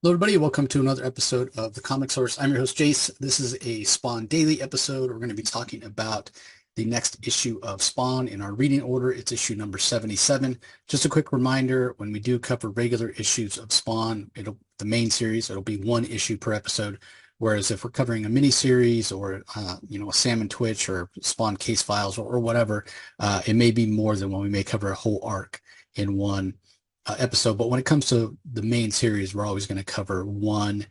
Hello, everybody. Welcome to another episode of The Comic Source. I'm your host, Jace. This is a Spawn Daily episode. We're going to be talking about the next issue of Spawn in our reading order. It's issue number 77. Just a quick reminder, when we do cover regular issues of Spawn, the main series, it'll be one issue per episode. Whereas if we're covering a mini series or a Salmon Twitch or Spawn case files or whatever, it may be more than one. We may cover a whole arc in one episode. But when it comes to the main series, we're always going to cover one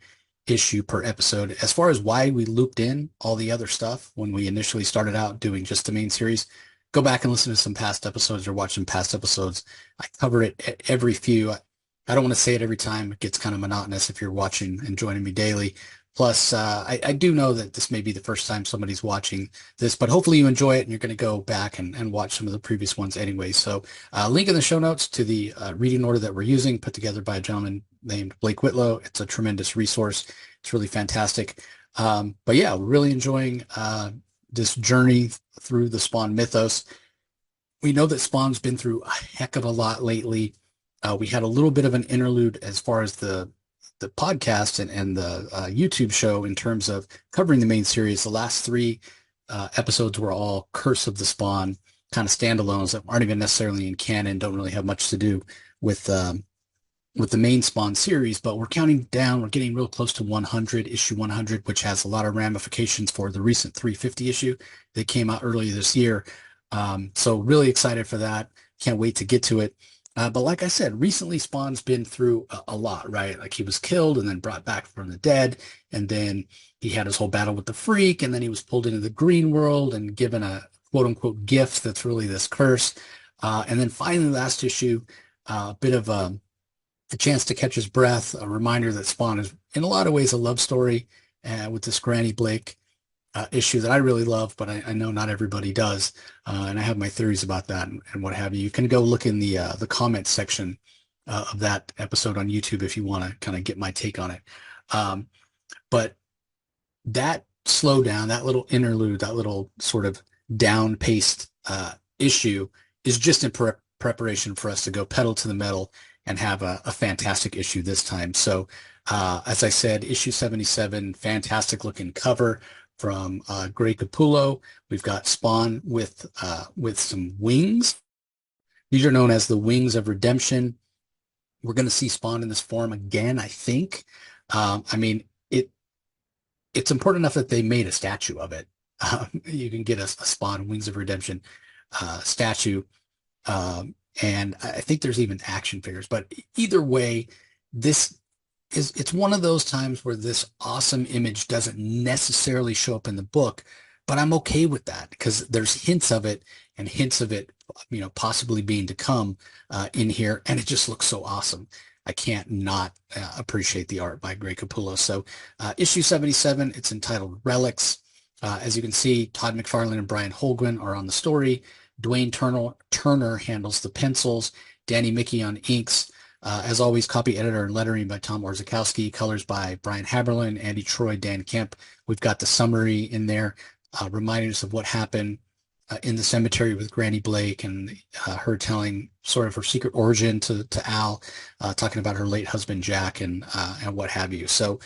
issue per episode. As far as why we looped in all the other stuff when we initially started out doing just the main series, go back and listen to some past episodes or watch some past episodes. I cover it at every few. I don't want to say it every time. It gets kind of monotonous if you're watching and joining me daily. Plus, I do know that this may be the first time somebody's watching this, but hopefully you enjoy it and you're going to go back and watch some of the previous ones anyway. So link in the show notes to the reading order that we're using, put together by a gentleman named Blake Whitlow. It's a tremendous resource. It's really fantastic. But yeah, we're really enjoying this journey through the Spawn mythos. We know that Spawn's been through a heck of a lot lately. We had a little bit of an interlude as far as the podcast and the YouTube show in terms of covering the main series. The last three episodes were all Curse of the Spawn, kind of standalones that aren't even necessarily in canon, don't really have much to do with the main Spawn series. But we're counting down. We're getting real close to 100, issue 100, which has a lot of ramifications for the recent 350 issue that came out earlier this year. So really excited for that. Can't wait to get to it. But like I said, recently Spawn's been through a lot, right? Like he was killed and then brought back from the dead, and then he had his whole battle with the Freak, and then he was pulled into the green world and given a quote unquote gift that's really this curse. And then finally, last issue, a bit of a chance to catch his breath, a reminder that Spawn is in a lot of ways a love story with this Granny Blake issue that I really love, but I know not everybody does, and I have my theories about that and what have you. You can go look in the comments section of that episode on YouTube if you want to kind of get my take on it. Um, but that slowdown, that little interlude, that little sort of down-paced issue is just in preparation for us to go pedal to the metal and have a fantastic issue this time. So, as I said, issue 77, fantastic looking cover from Greg Capullo. We've got Spawn with some wings. These are known as the Wings of Redemption. We're going to see Spawn in this form again, I think. I mean, it's important enough that they made a statue of it. You can get a Spawn Wings of Redemption statue. And I think there's even action figures. But either way, it's one of those times where this awesome image doesn't necessarily show up in the book, but I'm okay with that because there's hints of it and hints of it, possibly being to come in here, and it just looks so awesome. I can't not appreciate the art by Greg Capullo. So issue 77, it's entitled Relics. As you can see, Todd McFarlane and Brian Holguin are on the story. Dwayne Turner handles the pencils. Danny Miki on inks. As always, copy editor and lettering by Tom Orzechowski, colors by Brian Haberlin, Andy Troy, Dan Kemp. We've got the summary in there, reminding us of what happened in the cemetery with Granny Blake and her telling sort of her secret origin to Al, talking about her late husband Jack and what have you. So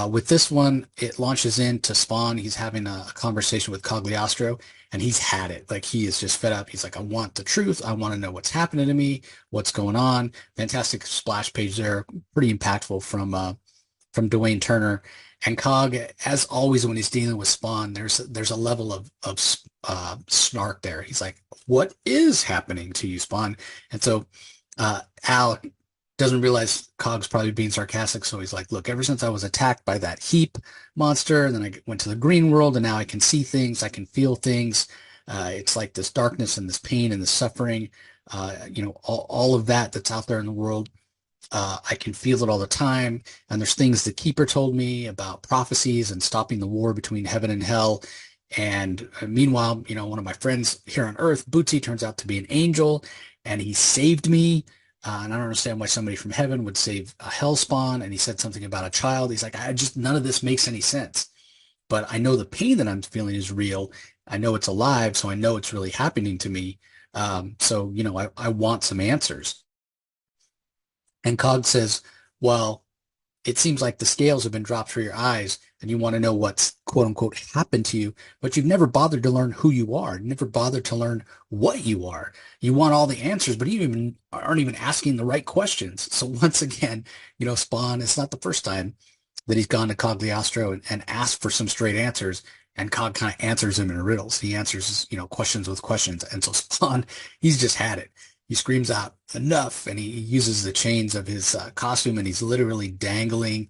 with this one, it launches into Spawn. He's having a conversation with Cogliostro, and he's had it. Like he is just fed up. He's like, I want the truth. I want to know what's happening to me, what's going on. Fantastic splash page there, pretty impactful from Dwayne Turner. And Cog, as always, when he's dealing with Spawn, there's a level of snark there. He's like, "What is happening to you, Spawn?" And so Al doesn't realize Cog's probably being sarcastic, so he's like, "Look, ever since I was attacked by that heap monster, and then I went to the green world, and now I can see things, I can feel things. It's like this darkness and this pain and this suffering, all of that that's out there in the world." I can feel it all the time. And there's things the Keeper told me about prophecies and stopping the war between heaven and hell. And meanwhile, one of my friends here on Earth, Bootsy, turns out to be an angel, and he saved me. And I don't understand why somebody from heaven would save a Hellspawn. And he said something about a child. He's like, none of this makes any sense. But I know the pain that I'm feeling is real. I know it's alive, so I know it's really happening to me. I want some answers. And Cog says, well, it seems like the scales have been dropped for your eyes and you want to know what's quote unquote happened to you, but you've never bothered to learn who you are, never bothered to learn what you are. You want all the answers, but you even aren't even asking the right questions. So once again, Spawn, it's not the first time that he's gone to Cagliostro and asked for some straight answers. And Cog kind of answers him in riddles. He answers, questions with questions. And so Spawn, he's just had it. He screams out enough, and he uses the chains of his costume, and he's literally dangling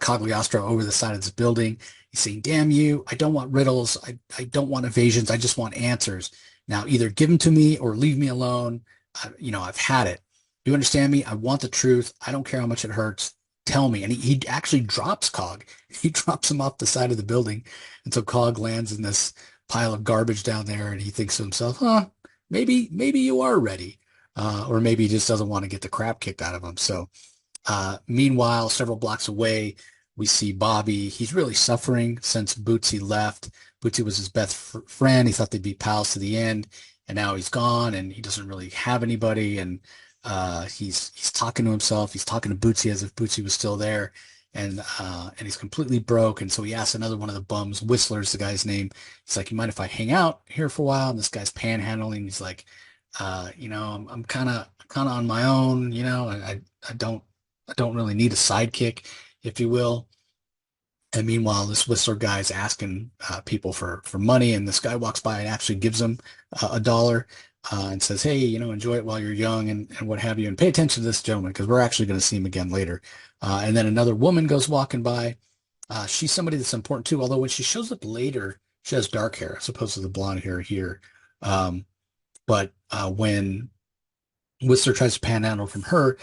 Cagliostro over the side of this building. He's saying, "Damn you! I don't want riddles. I don't want evasions. I just want answers. Now, either give them to me or leave me alone. I've had it. Do you understand me? I want the truth. I don't care how much it hurts. Tell me." And he actually drops Cog. He drops him off the side of the building, and so Cog lands in this pile of garbage down there, and he thinks to himself, "Huh, maybe you are ready." Or maybe he just doesn't want to get the crap kicked out of him. So meanwhile, several blocks away, we see Bobby. He's really suffering since Bootsy left. Bootsy was his best friend. He thought they'd be pals to the end, and now he's gone, and he doesn't really have anybody. And he's talking to himself. He's talking to Bootsy as if Bootsy was still there, and he's completely broke. And so he asks another one of the bums, Whistler's the guy's name. He's like, "You mind if I hang out here for a while?" And this guy's panhandling. He's like, I'm kind of on my own. I don't really need a sidekick, if you will. And meanwhile, this Whistler guy is asking people for money, and this guy walks by and actually gives him $1 and says, "Hey, enjoy it while you're young and what have you, and pay attention to this gentleman because we're actually going to see him again later." And then another woman goes walking by. She's somebody that's important too, although when she shows up later, she has dark hair as opposed to the blonde hair here. But when Whistler tries to panhandle from her,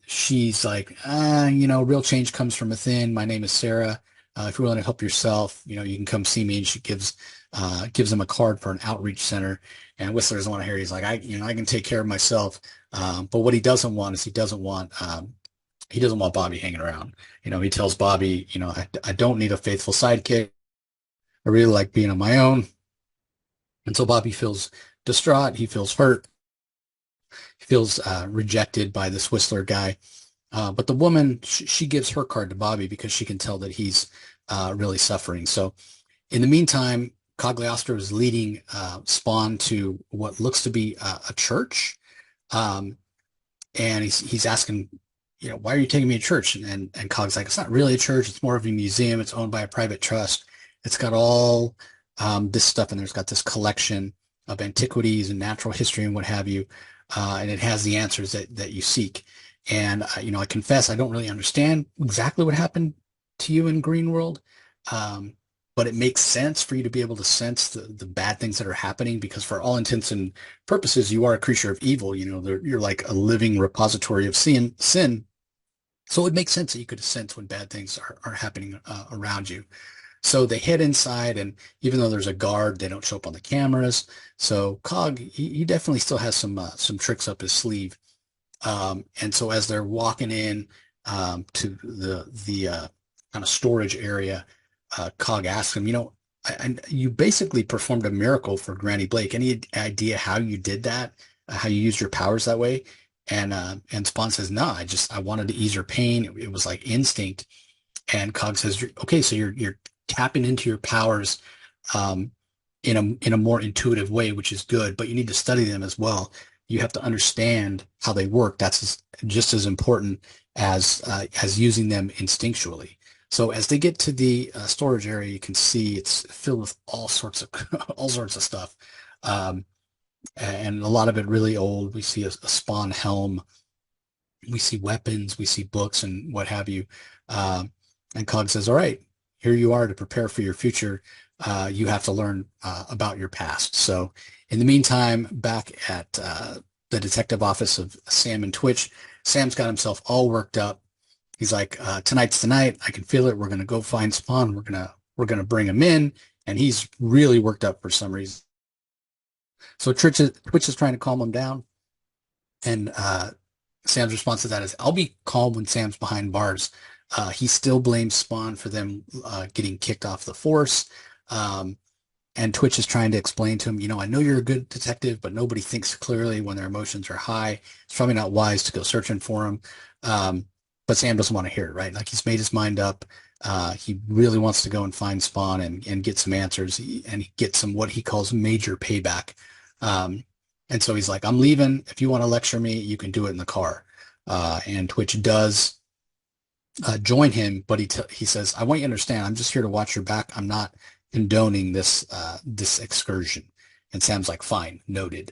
she's like, real change comes from within. My name is Sarah. If you're willing to help yourself, you can come see me. And she gives him a card for an outreach center. And Whistler doesn't want to hear it. He's like, I can take care of myself. But what he doesn't want is he doesn't want Bobby hanging around. He tells Bobby, I don't need a faithful sidekick. I really like being on my own. And so Bobby feels distraught. He feels hurt. He feels rejected by this Whistler guy. But the woman, she gives her card to Bobby because she can tell that he's really suffering. So in the meantime, Cagliostro is leading Spawn to what looks to be a church. And he's asking, "Why are you taking me to church?" And Cog's like, "It's not really a church. It's more of a museum. It's owned by a private trust. It's got all this stuff, and there's got this collection of antiquities and natural history and what have you. And it has the answers that you seek." And, I confess, I don't really understand exactly what happened to you in Green World. But it makes sense for you to be able to sense the bad things that are happening because for all intents and purposes, you are a creature of evil. You're like a living repository of sin. So it makes sense that you could sense when bad things are happening around you. So they head inside, and even though there's a guard, they don't show up on the cameras. So Cog, he definitely still has some tricks up his sleeve. And so as they're walking in to the kind of storage area, Cog asks him, you basically performed a miracle for Granny Blake. Any idea how you did that? How you used your powers that way? And Spawn says, "No, I wanted to ease her pain. It was like instinct." And Cog says, "Okay, so you're tapping into your powers in a more intuitive way, which is good, but you need to study them as well. You have to understand how they work. That's just as important as using them instinctually." So as they get to the storage area, you can see it's filled with all sorts of all sorts of stuff, and a lot of it really old. We see a Spawn helm, we see weapons, we see books, and what have you. And Cog says, "All right, here you are to prepare for your future. You have to learn about your past." So in the meantime, back at the detective office of Sam and Twitch, Sam's got himself all worked up. He's like, "Tonight's the night. I can feel it. We're gonna go find Spawn. We're gonna bring him in." And he's really worked up for some reason. So Twitch is trying to calm him down, and Sam's response to that is, "I'll be calm when Sam's behind bars." He still blames Spawn for them getting kicked off the force. And Twitch is trying to explain to him, "I know you're a good detective, but nobody thinks clearly when their emotions are high. It's probably not wise to go searching for them." but Sam doesn't want to hear it, right? Like he's made his mind up. He really wants to go and find Spawn and get some answers and get some what he calls major payback. And so he's like, I'm leaving. If you want to lecture me, you can do it in the car. And Twitch does join him, but he says, I want you to understand, I'm just here to watch your back. I'm not condoning this excursion. And Sam's like, fine, noted.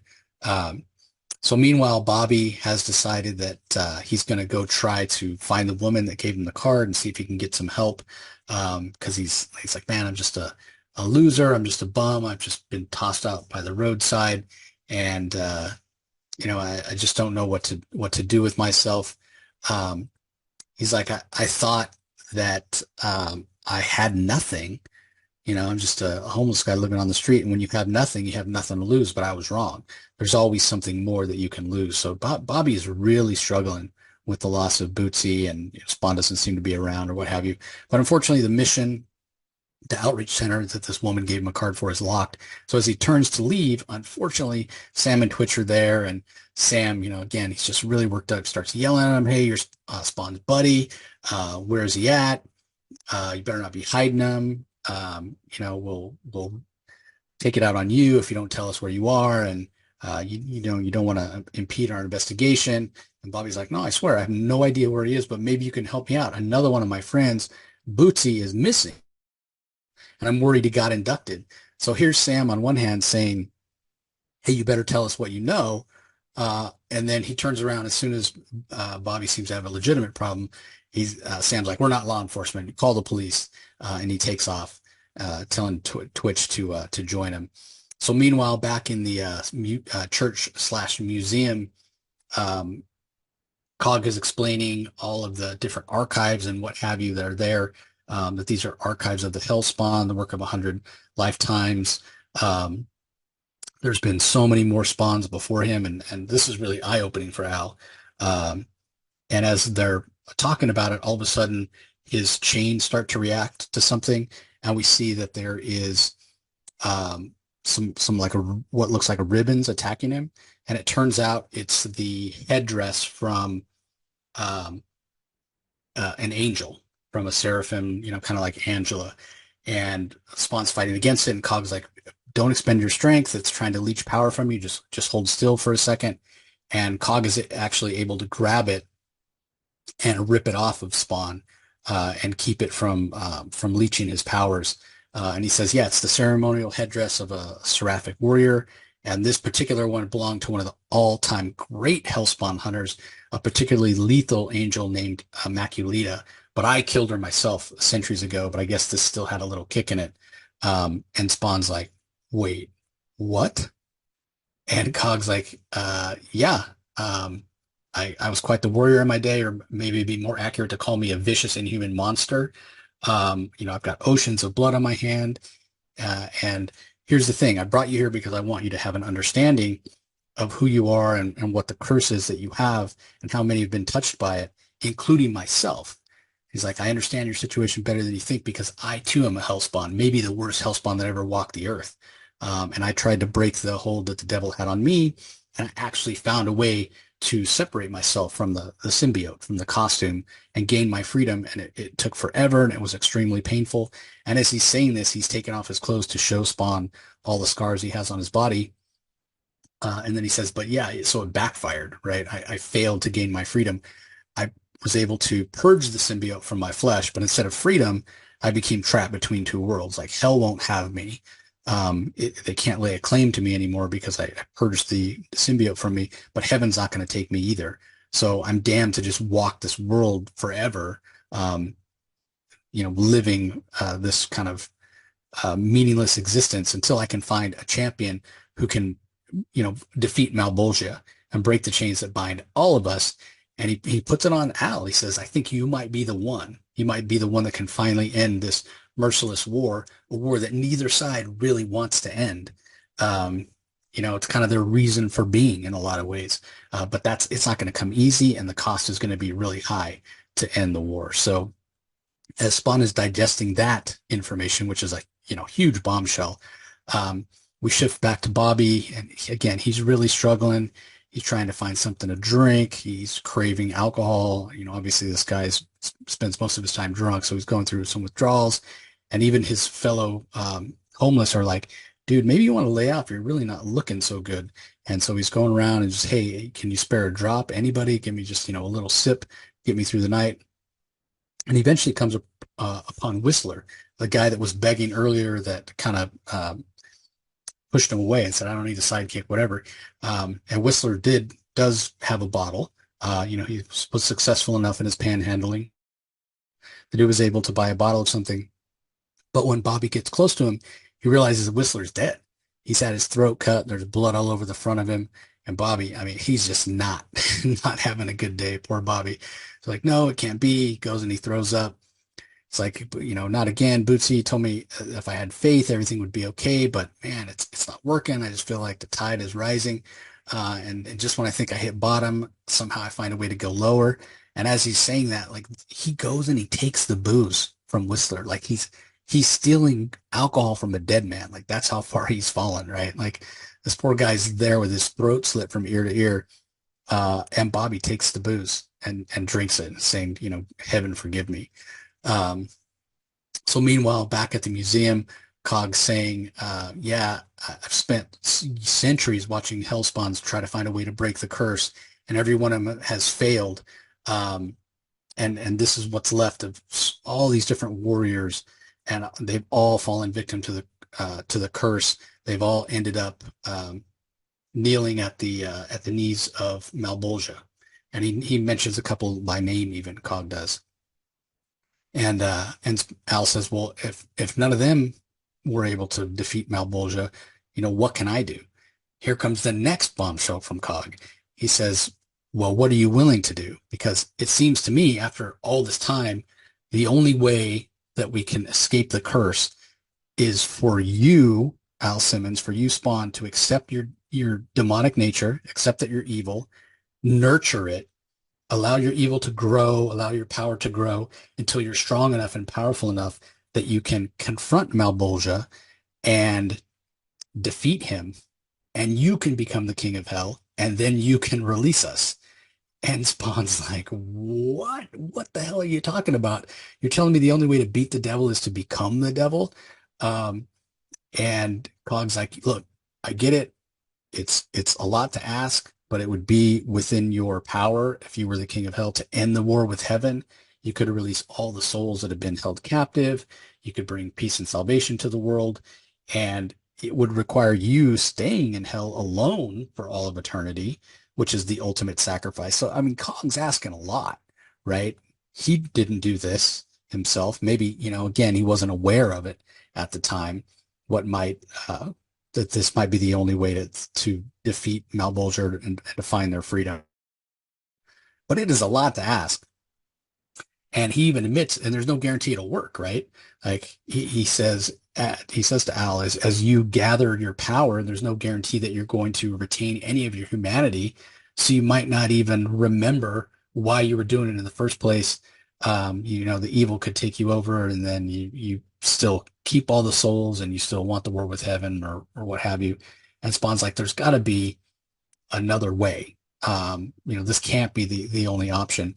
So meanwhile, Bobby has decided that he's going to go try to find the woman that gave him the card and see if he can get some help. Because he's like, man, I'm just a loser. I'm just a bum. I've just been tossed out by the roadside. And, I just don't know what to do with myself. He's like, I thought that I had nothing. I'm just a homeless guy living on the street. And when you have nothing, you have nothing to lose. But I was wrong. There's always something more that you can lose. So Bobby is really struggling with the loss of Bootsy, and Spawn doesn't seem to be around or what have you. But unfortunately, the mission, the outreach center that this woman gave him a card for, is locked. So as he turns to leave, unfortunately, Sam and Twitch are there. And Sam, again, he's just really worked up, starts yelling at him, hey, you're Spawn's buddy. Where is he at? You better not be hiding him. We'll take it out on you if you don't tell us where you are. And, you don't want to impede our investigation. And Bobby's like, no, I swear, I have no idea where he is, but maybe you can help me out. Another one of my friends, Bootsy, is missing. And I'm worried he got inducted. So here's Sam on one hand saying, hey, you better tell us what you know. And then he turns around as soon as Bobby seems to have a legitimate problem. Sam's like, we're not law enforcement. Call the police. And he takes off, telling Twitch to join him. So meanwhile, back in the church/museum, Cog is explaining all of the different archives and what have you that are there. That these are archives of the Hellspawn, the work of 100 lifetimes. There's been so many more spawns before him, and this is really eye-opening for Al. And as they're talking about it, all of a sudden his chains start to react to something, and we see that there is some like what looks like a ribbons attacking him, and it turns out it's the headdress from an angel, from a seraphim, kind of like Angela. And Spawn's fighting against it, and Cog's like, don't expend your strength. It's trying to leech power from you. Just hold still for a second. And Cog is actually able to grab it and rip it off of Spawn and keep it from leeching his powers. And he says, yeah, it's the ceremonial headdress of a seraphic warrior. And this particular one belonged to one of the all-time great Hellspawn hunters, a particularly lethal angel named Maculita. But I killed her myself centuries ago, but I guess this still had a little kick in it. And Spawn's like, wait, what? And Cog's like, yeah, I was quite the warrior in my day, or maybe it'd be more accurate to call me a vicious, inhuman monster. I've got oceans of blood on my hand. And here's the thing. I brought you here because I want you to have an understanding of who you are and what the curse is that you have and how many have been touched by it, including myself. He's like, I understand your situation better than you think because I too am a Hellspawn, maybe the worst Hellspawn that ever walked the earth. And I tried to break the hold that the devil had on me, and I actually found a way to separate myself from the symbiote, from the costume, and gain my freedom. And it took forever, and it was extremely painful. And as he's saying this, he's taking off his clothes to show Spawn all the scars he has on his body. And then he says, but yeah, so it backfired, right? I failed to gain my freedom. I was able to purge the symbiote from my flesh, but instead of freedom, I became trapped between two worlds. Like hell won't have me. They can't lay a claim to me anymore because I purged the symbiote from me, but heaven's not going to take me either. So I'm damned to just walk this world forever, living this kind of meaningless existence until I can find a champion who can, defeat Malbolgia and break the chains that bind all of us. And he puts it on Al. He says, I think you might be the one. You might be the one that can finally end this merciless war, a war that neither side really wants to end. It's kind of their reason for being in a lot of ways. But it's not going to come easy, and the cost is going to be really high to end the war. So as Spawn is digesting that information, which is huge bombshell, we shift back to Bobby. And again, he's really struggling. He's trying to find something to drink. He's craving alcohol. Obviously this guy spends most of his time drunk, so he's going through some withdrawals. And even his fellow homeless are like, dude, maybe you want to lay off. You're really not looking so good. And so he's going around and just, hey, can you spare a drop? Anybody? Give me just, a little sip, get me through the night. And he eventually comes upon Whistler, the guy that was begging earlier that kind of pushed him away and said, I don't need a sidekick, whatever. And Whistler does have a bottle. He was successful enough in his panhandling that he was able to buy a bottle of something. But when Bobby gets close to him, he realizes that Whistler's dead. He's had his throat cut. There's blood all over the front of him. And Bobby, I mean, he's just not not having a good day. Poor Bobby. It's like, no, it can't be. He goes and he throws up. It's like, not again. Bootsy told me if I had faith, everything would be okay. But man, it's not working. I just feel like the tide is rising. And just when I think I hit bottom, somehow I find a way to go lower. And as he's saying that, like he goes and he takes the booze from Whistler. Like he's stealing alcohol from a dead man. Like that's how far he's fallen, right? Like this poor guy's there with his throat slit from ear to ear. And Bobby takes the booze and drinks it, saying, heaven forgive me. So meanwhile, back at the museum, Cog's saying, yeah, I've spent centuries watching Hellspawns try to find a way to break the curse, and every one of them has failed. And this is what's left of all these different warriors, and they've all fallen victim to the curse. They've all ended up kneeling at the knees of Malbolgia, and he mentions a couple by name, even Cog does. And Al says, well, if none of them were able to defeat Malbolgia, what can I do? Here comes the next bombshell from Cog. He says, well, what are you willing to do? Because it seems to me, after all this time, the only way that we can escape the curse is for you, Al Simmons, for you, Spawn, to accept your demonic nature, accept that you're evil, nurture it, allow your evil to grow, allow your power to grow until you're strong enough and powerful enough that you can confront Malbolgia and defeat him, and you can become the king of hell, and then you can release us. And Spawn's like, what? What the hell are you talking about? You're telling me the only way to beat the devil is to become the devil? And Cog's like, look, I get it. It's a lot to ask, but it would be within your power if you were the king of hell to end the war with heaven. You could release all the souls that have been held captive. You could bring peace and salvation to the world. And it would require you staying in hell alone for all of eternity, which is the ultimate sacrifice. So, I mean, Cog's asking a lot, right? He didn't do this himself. Maybe, again, he wasn't aware of it at the time. That this might be the only way to defeat Malbolgia and to find their freedom. But it is a lot to ask. And he even admits, and there's no guarantee it'll work, right? Like he says to Al, as you gather your power, there's no guarantee that you're going to retain any of your humanity. So you might not even remember why you were doing it in the first place. The evil could take you over, and then you still keep all the souls, and you still want the war with heaven or what have you. And Spawn's like, there's got to be another way. This can't be the only option.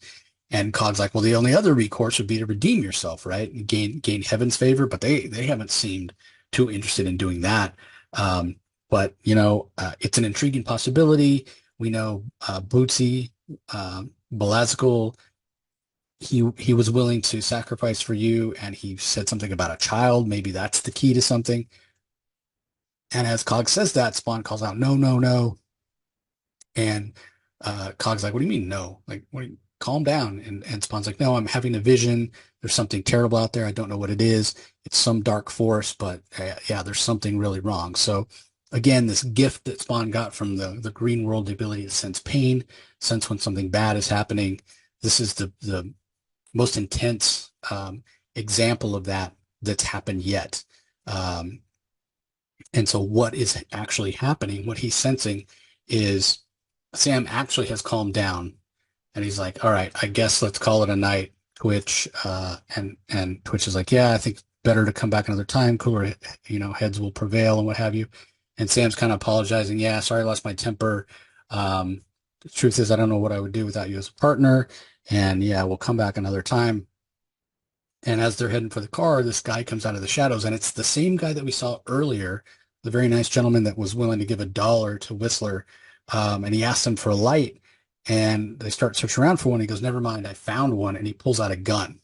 And Cog's like, well, the only other recourse would be to redeem yourself, right? And gain heaven's favor, but they haven't seemed too interested in doing that. But it's an intriguing possibility. We know Bootsy, Belazikal, he was willing to sacrifice for you, and he said something about a child. Maybe that's the key to something. And as Cog says that, Spawn calls out, no, no, no. And Cog's like, what do you mean, no? Like, calm down. And Spawn's like, no, I'm having a vision. There's something terrible out there. I don't know what it is. It's some dark force, but yeah, there's something really wrong. So again, this gift that Spawn got from the green world, the ability to sense pain, sense when something bad is happening. This is the most intense example of that's happened yet. And so what is actually happening, what he's sensing is Sam actually has calmed down, and he's like, all right, I guess let's call it a night, Twitch. And Twitch is like, yeah, I think it's better to come back another time. Cooler, heads will prevail and what have you. And Sam's kind of apologizing. Yeah, sorry, I lost my temper. The truth is, I don't know what I would do without you as a partner. And yeah, we'll come back another time. And as they're heading for the car, this guy comes out of the shadows, and it's the same guy that we saw earlier, the very nice gentleman that was willing to give $1 to Whistler. And he asked him for a light, and they start searching around for one. He goes, "Never mind, I found one." And he pulls out a gun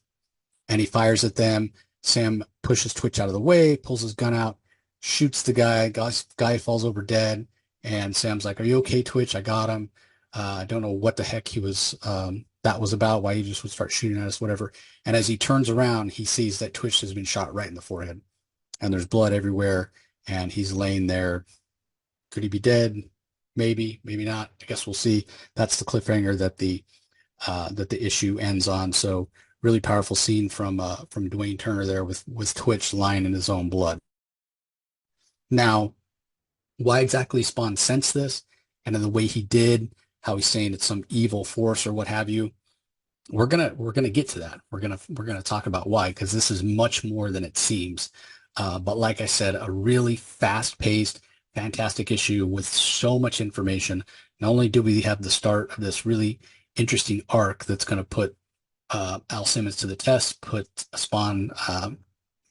and he fires at them. Sam pushes Twitch out of the way, pulls his gun out, shoots the guy. Guy falls over dead. And Sam's like, "Are you okay, Twitch? I got him." I don't know what the heck that was about, why he just would start shooting at us, whatever. And as he turns around, he sees that Twitch has been shot right in the forehead, and there's blood everywhere, and he's laying there. Could he be dead? Maybe, maybe not. I guess we'll see. That's the cliffhanger that the issue ends on. So really powerful scene from Dwayne Turner there with Twitch lying in his own blood. Now, why exactly Spawn sensed this, and in the way he did, how he's saying it's some evil force or what have you, we're gonna get to that. We're gonna talk about why, because this is much more than it seems. But like I said, a really fast-paced, fantastic issue with so much information. Not only do we have the start of this really interesting arc that's going to put Al Simmons to the test, put Spawn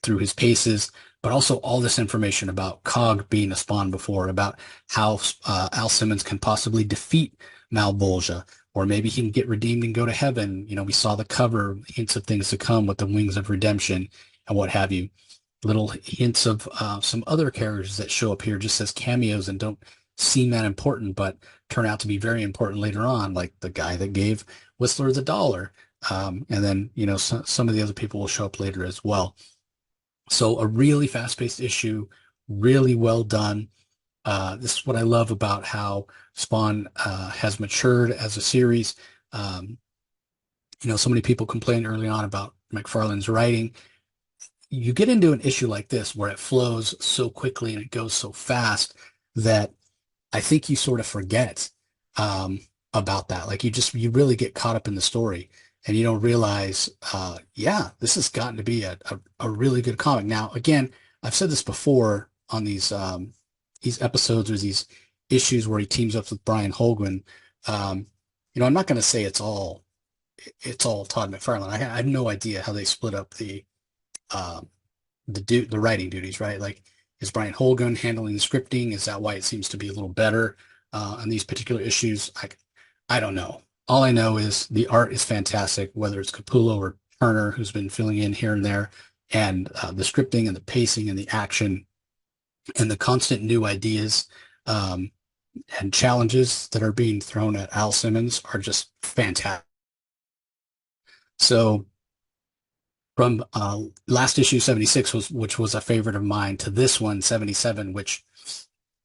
through his paces, but also all this information about Cog being a Spawn before, about how Al Simmons can possibly defeat Malbolgia, or maybe he can get redeemed and go to heaven. You know, we saw the cover, hints of things to come with the Wings of Redemption and what have you. Little hints of some other characters that show up here just as cameos and don't seem that important, but turn out to be very important later on, like the guy that gave Whistler the $1. And then, you know, some of the other people will show up later as well. So a really fast-paced issue, really well done. This is what I love about how Spawn has matured as a series. You know, so many people complained early on about McFarlane's writing. You get into an issue like this where it flows so quickly and it goes so fast that I think you sort of forget about that. Like you really get caught up in the story, and you don't realize, yeah, this has gotten to be a really good comic. Now, again, I've said this before on these episodes or these issues where he teams up with Brian Holguin. You know, I'm not going to say it's all Todd McFarlane. I have no idea how they split up the writing duties, right? Like, is Brian Holguin handling the scripting? Is that why it seems to be a little better on these particular issues? I don't know. All I know is the art is fantastic, whether it's Capullo or Turner, who's been filling in here and there, and the scripting and the pacing and the action and the constant new ideas and challenges that are being thrown at Al Simmons are just fantastic. So from last issue 76, which was a favorite of mine, to this one 77, which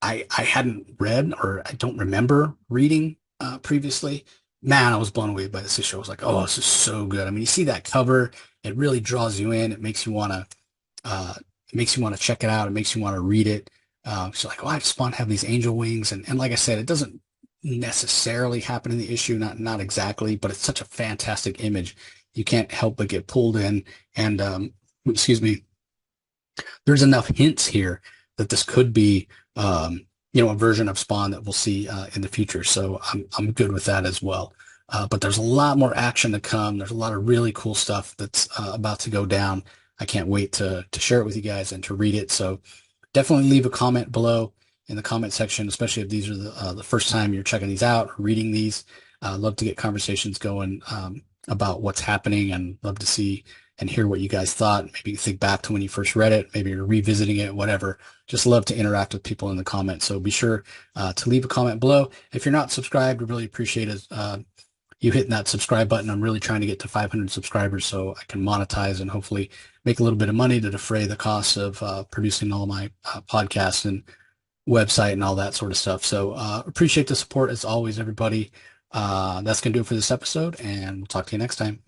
I hadn't read, or I don't remember reading previously. Man, I was blown away by this issue. I was like, oh, this is so good. I mean, you see that cover, it really draws you in. It makes you want to check it out. It makes you want to read it. So like, oh, I just want to have these angel wings. And like I said, it doesn't necessarily happen in the issue, not exactly, but it's such a fantastic image. You can't help but get pulled in. And excuse me, there's enough hints here that this could be you know, a version of Spawn that we'll see in the future. So I'm good with that as well. But there's a lot more action to come. There's a lot of really cool stuff that's about to go down. I can't wait to share it with you guys and to read it. So definitely leave a comment below in the comment section, especially if these are the first time you're checking these out or reading these. Love to get conversations going about what's happening, and love to see and hear what you guys thought. Maybe you think back to when you first read it, maybe you're revisiting it, whatever. Just love to interact with people in the comments. So be sure to leave a comment below. If you're not subscribed, we really appreciate it. You hitting that subscribe button. I'm really trying to get to 500 subscribers so I can monetize and hopefully make a little bit of money to defray the costs of producing all my podcasts and website and all that sort of stuff. So appreciate the support as always, everybody. That's going to do it for this episode, and we'll talk to you next time.